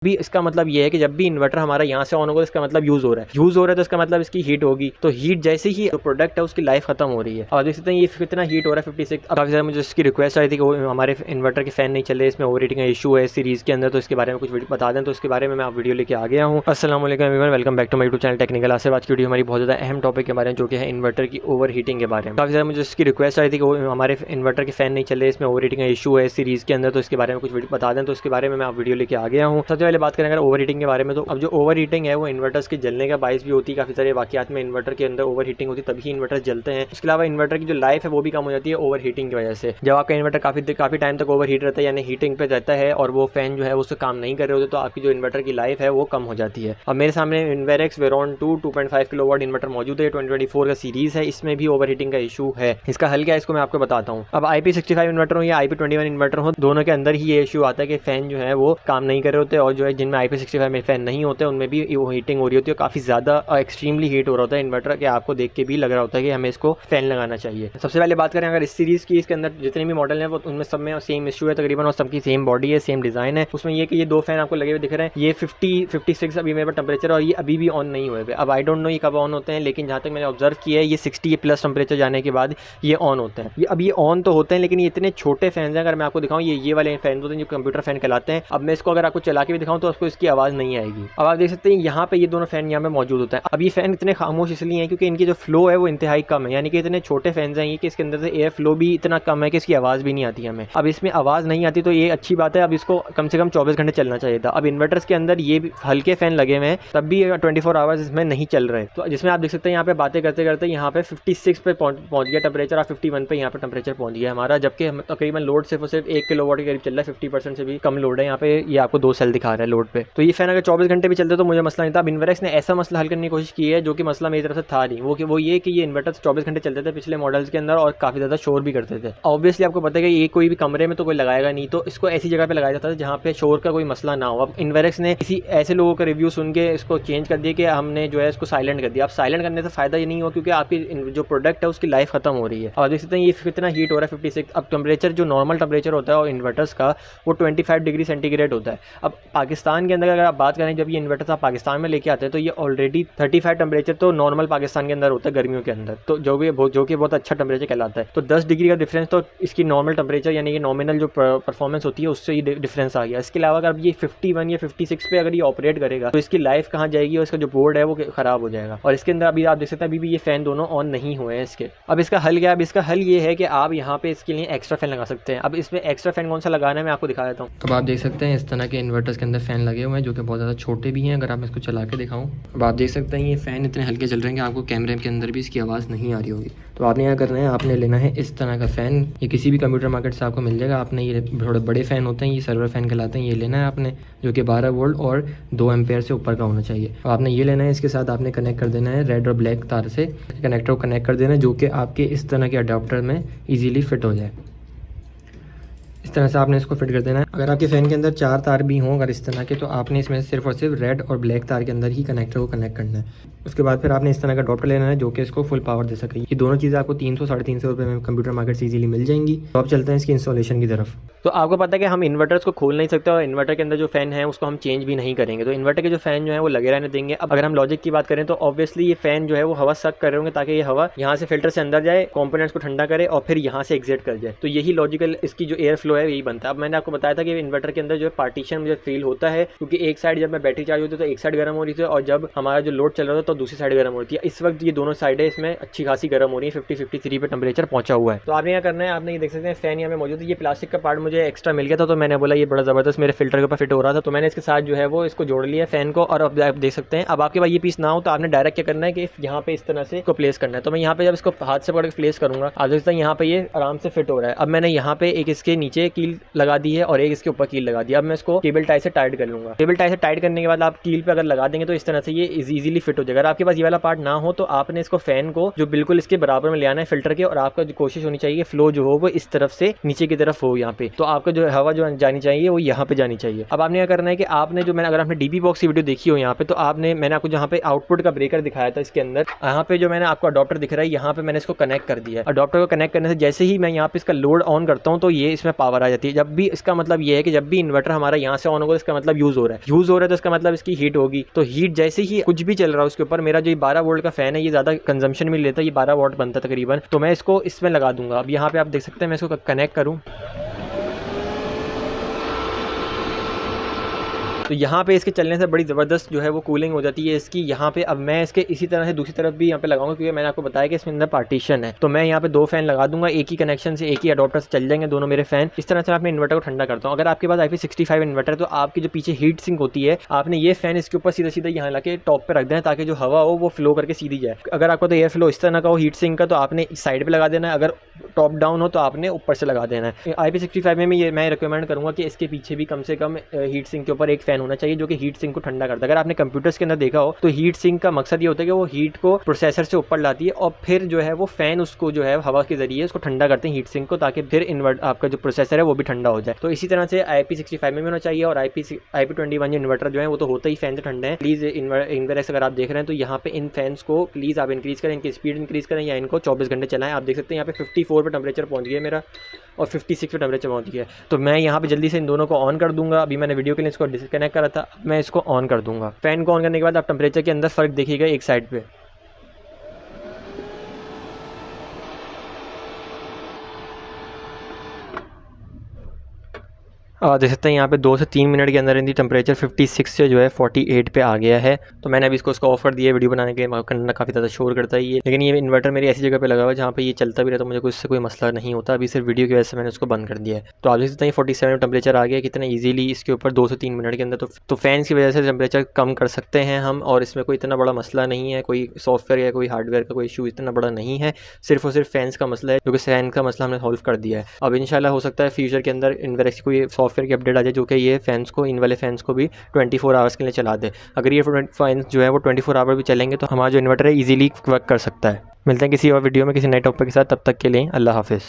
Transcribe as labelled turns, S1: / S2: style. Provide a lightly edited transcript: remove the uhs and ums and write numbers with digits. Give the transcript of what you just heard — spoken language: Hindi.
S1: भी इसका मतलब ये है कि जब भी इन्वर्टर हमारा यहाँ से ऑन होगा, इसका मतलब यूज हो रहा है तो इसका मतलब इसकी हीट होगी। तो हीट जैसे ही जो प्रोडक्ट है उसकी लाइफ खत्म हो रही है। और देख सकते हैं ये कितना हीट हो रहा है 56। काफी सारे मुझे इसकी रिक्वेस्ट आई थी कि हमारे इन्वर्टर के फैन नहीं चले, इसमें ओवर हीटिंग का इशू है सीरीज के अंदर, तो इसके बारे में कुछ बता दें। तो इसके बारे में मैं आप वीडियो लेके आ गया हूँ। अस्सलाम वालेकुम everyone, welcome back to my YouTube channel technical. आज की वीडियो हमारी बहुत ज़्यादा अहम टॉपिक के बारे में, जो कि है इन्वर्टर की ओवर हीटिंग के बारे में। काफी सारे मुझे इसकी रिक्वेस्ट आई थी कि हमारे इन्वर्टर के फैन नहीं चले, इसमें ओवर हीटिंग का इशू है सीरीज के अंदर, तो इसके बारे में कुछ बता दें। तो इसके बारे में मैं आप वीडियो लेके आ गया हूँ। सबसे पहले बात करें अगर ओवर हीटिंग के बारे में, तो अब जो ओवर हीटिंग है वो इन्वर्टर्स के जलने का बाइस भी होती है। काफी सारे वाकयात में इन्वर्टर के अंदर ओवर हीटिंग होती है, तभी इन्वर्टर जलते हैं। इसके अलावा इन्वर्टर की जो लाइफ है वो भी कम हो जाती है ओवर हीटिंग की वजह से। जब आपका इन्वर्टर काफी टाइम तक ओवर हीट रहता है, यानी हीटिंग पे रहता है, और वो फैन जो है उससे काम नहीं कर रहे होते, तो आपकी जो इन्वर्टर की लाइफ है वो कम हो जाती है। अब मेरे सामने इन्वेरेक्स वेरोन 2.5 किलोवाट इन्वर्टर मौजूद है। 2024 का सीरीज है, इसमें भी ओवर हीटिंग का इशू है। इसका हल क्या है इसको मैं आपको बताता हूँ। अब IP65 इन्वर्टर हो या IP21 इन्वर्टर हो, दोनों के अंदर ही ये इशू आता है कि फैन जो है वो काम नहीं कर रहे होते, और जो है जिनमें IP65 में फैन नहीं होते उनमें भी वो हीटिंग हो रही होती है, काफी ज्यादा एक्सट्रीमली हीट हो रहा होता है इन्वर्टर के। आपको देख के भी लग रहा होता है कि हमें इसको फैन लगाना चाहिए। सबसे पहले बात करें अगर इस सीरीज की, इसके अंदर जितने भी मॉडल हैं वो उनमें सब में सेम इशू है तकरीबन, और सबकी सेम बॉडी है, सेम डिजाइन है। उसमें ये कि ये दो फैन आपको लगे हुए दिख रहे हैं, ये 56 अभी मेरे पास टेम्परेचर, और ये अभी भी ऑन नहीं हुए। अब आई डोंट नो ये कब ऑन होते हैं, लेकिन जहाँ तक मैंने ऑब्जर्व किया है ये 60 प्लस टेम्परेचर जाने के बाद ये ऑन होते हैं। अब ये ऑन तो होते हैं, लेकिन ये इतने छोटे फैन हैं। अगर मैं आपको दिखाऊँ, ये वाले फैन होते हैं जो कंप्यूटर फैन कहलाते हैं। अब मैं इसको अगर आपको चला के भी दिखाऊँ तो आपको इसकी आवाज़ नहीं आएगी। अब आप देख सकते हैं यहाँ पे ये दोनों फैन यहाँ पे मौजूद होता है। अब ये फैन इतने खामोश इसलिए हैं क्योंकि इनकी जो फ्लो है वो इंतहाई कम है, यानी कि इतने छोटे फैन हैं ये कि इसके अंदर से एयर फ्लो भी इतना कम है कि इसकी आवाज़ भी नहीं आती हमें। अब इसमें आवाज़ नहीं आती तो ये अच्छी बात है। अब इसको कम से कम 24 घंटे चलना चाहिए था। अब इन्वर्टर्स के अंदर ये हल्के फैन लगे हुए हैं, तब भी 24 आवर्स इसमें नहीं चल रहे। तो जिसमें आप देख सकते हैं यहाँ पे बातें करते करते यहाँ पे 56 पे पहुंच गया टेम्परेचर, और 51 पे यहाँ पे टेम्परेचर पहुंच गया हमारा, जबकि हम तकरीबन लोड सिर्फ 1 किलोवाट के करीब चल रहा है। 50% से भी कम लोड है यहाँ पे, ये आपको 2 सेल दिखा रहा है लोड पे। तो ये फैन अगर 24 घंटे भी चलते तो मुझे मसला नहीं था। अब इन्वर्टेक्स ने ऐसा मसला हल करने की कोशिश की है जो कि मसला मेरी तरफ से था नहीं, वो ये कि ये इन्वर्टर 24 घंटे चलते थे पिछले मॉडल्स के अंदर, और काफी ज्यादा शोर भी करते थे। ऑब्वियसली आपको पता है कि ये कोई भी कमरे में तो कोई लगाएगा नहीं, तो इसको ऐसी जगह पे लगाया जाता था जहाँ पे शोर का कोई मसला ना हो। अब इन्वर्टेक्स ने किसी ऐसे लोगों का रिव्यू सुन के इसको चेंज कर दिया कि हमने जो है इसको साइलेंट कर दिया। अब साइलेंट करने से फायदा ये नहीं हो, क्योंकि आपकी जो प्रोडक्ट है उसकी लाइफ खत्म हो रही है। और देख सकते हैं ये कितना हीट हो रहा है 56। अब टेम्परेचर जो नॉर्मल टेम्परेचर होता है और इन्वर्टर्स का वो 25 डिग्री सेंटीग्रेड होता है। अब पाकिस्तान के अंदर अगर आप बात करें, जब ये इन्वर्टर्स आप पाकिस्तान में लेके आते हैं तो ये ऑलरेडी 35 टेम्परेचर तो नॉर्मल पाकिस्तान के अंदर होता है गर्मियों के अंदर, तो जो कि बहुत अच्छा टेम्परेचर कहलाता है। तो 10 डिग्री का डिफरेंस तो इसकी नॉर्मल टेम्परेचर यानी कि नॉमिनल जो परफॉर्मेंस होती है उससे ही डिफरेंस आ गया। इसके अलावा अगर ये 51 या 56 पे अगर ये ऑपरेट करेगा तो इसकी लाइफ कहाँ जाएगी, और इसका जो बोर्ड है वो खराब हो जाएगा। और इसके अंदर अभी आप देख सकते हैं अभी भी ये फैन दोनों ऑन नहीं हुए हैं इसके। अब इसका हल क्या है? अब इसका हल ये है कि आप यहाँ पे इसके लिए एक्स्ट्रा फैन लगा सकते हैं। अब इसमें एक्स्ट्रा फैन कौन सा लगाना है मैं आपको दिखा देता हूँ। अब आप देख सकते हैं इस तरह के इन्वर्टर्स के अंदर फैन लगे हुए हैं जो कि बहुत ज़्यादा छोटे भी हैं। अगर आप इसको चला के दिखाऊँ, अब आप देख सकते हैं ये फैन इतने हल्के चल रहे हैं कि आपको कैमरे के अंदर भी इसकी आवाज़ नहीं आ रही होगी। तो आपने यहाँ करना है, आपने लेना है इस तरह का फ़ैन। ये किसी भी कंप्यूटर मार्केट से आपको मिल जाएगा। आपने ये थोड़े बड़े फ़ैन होते हैं, ये सर्वर फ़ैन कहलाते हैं, ये लेना है आपने, जो कि 12 वोल्ट और 2 एम्पेयर से ऊपर का होना चाहिए। आपने ये लेना है, इसके साथ आपने कनेक्ट कर देना है रेड और ब्लैक तार से कनेक्टर को कनेक्ट कर देना है, जो कि आपके इस तरह के अडाप्टर में ईजीली फिट हो जाए। इस तरह से आपने इसको फिट कर देना है। अगर आपके फ़ैन के अंदर 4 तार भी हों अगर इस तरह के, तो आपने इसमें सिर्फ और सिर्फ रेड और ब्लैक तार के अंदर ही कनेक्टर को कनेक्ट करना है। उसके बाद फिर आपने इस तरह का अडॉप्टर लेना है जो कि इसको फुल पावर दे सके। ये दोनों चीज़ें आपको 300-350 रुपये में कंप्यूटर मार्केट से इजीली मिल जाएंगी। तो अब चलते हैं इसकी इंस्टॉलेशन की तरफ। तो आपको पता है कि हम इन्वर्टर्स को खोल नहीं सकते, और इन्वर्टर के अंदर जो फैन है उसको हम चेंज भी नहीं करेंगे। तो इन्वर्टर के जो फैन जो है वो लगे रहने देंगे। अब अगर हम लॉजिक की बात करें तो ऑब्वियसली ये फैन जो है वो हवा सक कर रहे होंगे ताकि ये हवा यहाँ से फिल्टर से अंदर जाए, कंपोनेंट्स को ठंडा करे और फिर यहाँ से एग्जिट कर जाए। तो यही लॉजिकल इसकी जो एयर फ्लो है यही बनता है। अब मैंने आपको बताया था कि इन्वर्टर के अंदर जो है पार्टीशन मुझे फील होता है, क्योंकि एक साइड जब मैं बैटरी चार्ज होती है तो एक साइड गर्म हो रही थी, और जब हमारा जो लोड चल रहा था तो दूसरी साइड गर्म हो रही थी। इस वक्त ये दोनों साइडें इसमें अच्छी खासी गर्म हो रही है, 53 पे टेम्परेचर पहुंचा हुआ है। तो आपने क्या करना है, आपने ये देख सकते हैं फैन यहाँ पे मौजूद है। ये प्लास्टिक का पार्ट मुझे एक्स्ट्रा मिल गया था, तो मैंने बोला ये बड़ा ज़बरदस्त मेरे फिल्टर के ऊपर फिट हो रहा था, तो मैंने इसके साथ जो है वो इसको जोड़ लिया फैन को। और अब आप देख सकते हैं, अब आपके पास ये पीस ना हो तो आपने डायरेक्ट क्या करना है कि यहाँ पे इस तरह से इसको प्लेस करना है। तो मैं यहाँ पे जब इसको हाथ से पकड़ के प्लेस करूँगा, आप देख सकते हैं यहाँ पे ये आराम से फिट हो रहा है। अब मैंने यहाँ पे एक इसके नीचे कील लगा दी है और एक इसके ऊपर कील लगा दी। अब मैं इसको केबल टाई से टाइट कर लूँगा। केबल टाई से टाइट करने के बाद आप कील पे अगर लगा देंगे तो इस तरह से ये इजीली फिट हो जाएगा। अगर आपके पास ये वाला पार्ट ना हो तो आपने इसको फैन को जो बिल्कुल इसके बराबर में ले आना है फिल्टर के, और आपका जो कोशिश होनी चाहिए फ्लो जो हो वो इस तरफ से नीचे की तरफ हो यहाँ पे, तो आपका जो हवा जो जानी चाहिए वो यहाँ पे जानी चाहिए। अब आपने क्या करना है कि आपने जो मैंने अगर आपने डीबी बॉक्स की वीडियो देखी हो यहाँ पे, तो मैंने आपको जहाँ पे आउटपुट का ब्रेकर दिखाया था इसके अंदर, यहाँ पे जो मैंने आपको अडॉप्टर दिख रहा है यहाँ पे मैंने इसको कनेक्ट कर दिया है। अडॉप्टर को कनेक्ट करने से जैसे ही मैं यहाँ पे इसका लोड ऑन करता हूँ तो ये इसमें पावर आ जाती है। जब भी इसका मतलब ये है कि जब भी इन्वर्टर हमारा यहाँ से ऑन होगा इसका मतलब यूज हो रहा है तो इसका मतलब इसकी हीट होगी। तो हीट जैसे ही कुछ भी चल रहा है उसके ऊपर, मेरा जो 12 वोल्ट का फैन है ये ज्यादा कंजम्पशन में लेता है, ये 12 वॉट बनता है तकरीबन, तो मैं इसको इसमें लगा दूंगा। अब यहाँ पे आप देख सकते हैं मैं इसको कनेक्ट करूँ तो यहाँ पे इसके चलने से बड़ी ज़बरदस्त जो है वो कूलिंग हो जाती है इसकी। यहाँ पे अब मैं इसके इसी तरह से दूसरी तरफ भी यहाँ पे लगाऊंगा, क्योंकि मैंने आपको बताया कि इसमें अंदर पार्टीशन है। तो मैं यहाँ पे 2 फैन लगा दूंगा, एक ही कनेक्शन से, एक ही अडॉप्टर से चल जाएंगे दोनों मेरे फैन। इस तरह से मैं अपने इन्वर्टर को ठंडा करता हूँ। अगर आपके पास IP65 इन्वर्टर है तो आपकी जो पीछे हीट सिंक होती है, आपने ये फैन इसके ऊपर सीधा सीधा यहाँ ला के टॉप पर रख देना ताकि जो हवा हो वो फ्लो करके सीधी जाए। अगर आपको तो एयर फ्लो इस तरह का हो हीट सिंक का तो आपने साइड पर लगा देना है, अगर टॉप डाउन हो तो आपने ऊपर से लगा देना है। IP65 में ये मैं रिकमेंड करूँगा कि इसके पीछे भी कम से कम हीट सिंक के ऊपर एक फैन होना चाहिए जो कि हीट सिंक को ठंडा करता है। अगर आपने कंप्यूटर्स के अंदर देखा हो तो हीट सिंक का मकसद ये होता है कि वो हीट को प्रोसेसर से ऊपर लाती है और फिर जो है वो फैन उसको जो है हवा के जरिए उसको ठंडा करते हैं हीट सिंक को, ताकि फिर आपका जो प्रोसेसर है वो भी ठंडा हो जाए। तो इसी तरह से IP65 में होना चाहिए। और IP21 जो इन्वर्टर जो है वो तो होता ही फैन से ठंडे हैं। प्लीज़ इन्वर्टर अगर आप देख रहे हैं तो यहाँ पे इन फैंस को प्लीज़ आप इंक्रीज़ करें, इनकी स्पीड इंक्रीज़ करें या इनको 24 घंटे चलाएं। आप देख सकते हैं यहाँ पे 54 पे टेम्परेचर पहुँच गया मेरा और 56 पे टेम्परेचर पहुँच गया। तो मैं यहाँ पे जल्दी से इन दोनों को ऑन कर दूंगा। अभी मैंने वीडियो के लिए इसको डिस्कनेक्ट करा था, मैं इसको ऑन कर दूंगा। फैन को ऑन करने के बाद आप टेम्परेचर के अंदर फ़र्क देखिएगा एक साइड पे। देख सकते हैं यहाँ पे 2 से 3 मिनट के अंदर इनकी टेम्परेचर 56 से जो है 48 पे आ गया है। तो मैंने अभी इसको ऑफ कर दिया। वीडियो बनाने के करना काफ़ी ज़्यादा शोर करता है ये, लेकिन ये इन्वर्टर मेरी ऐसी जगह पे लगा हुआ है जहाँ पे ये चलता भी रहता, तो मुझे उससे कोई मसला नहीं होता। अभी सिर्फ वीडियो की वजह से मैंने उसको बंद कर दिया है। तो आप देख सकते हैं 47 टेम्परेचर आ गया कितना ईजिली इसके ऊपर 2 से 3 मिनट के अंदर। तो फैंस की वजह से टेम्परेचर कम कर सकते हैं हम, और इसमें कोई इतना बड़ा मसला नहीं है, कोई सॉफ्टवेयर या कोई हार्डवेयर का कोई इशू इतना बड़ा नहीं है, सिर्फ और सिर्फ फैंस का मसला है, जो कि फैन का मसला हमने सॉल्व कर दिया है। अब इंशाल्लाह हो सकता है फ्यूचर के अंदर इन्वर्टर की कोई सॉफ्टवेयर की अपडेट आ जाए जो कि ये फैंस को, इन वाले फैंस को भी 24 आवर्स के लिए चला दे। अगर ये फैंस जो है वो 24 आवर भी चलेंगे तो हमारा जो इन्वर्टर है ईजिली वर्क कर सकता है। मिलते हैं किसी और वीडियो में किसी नए टॉपिक के साथ, तब तक के लिए अल्लाह हाफिज़।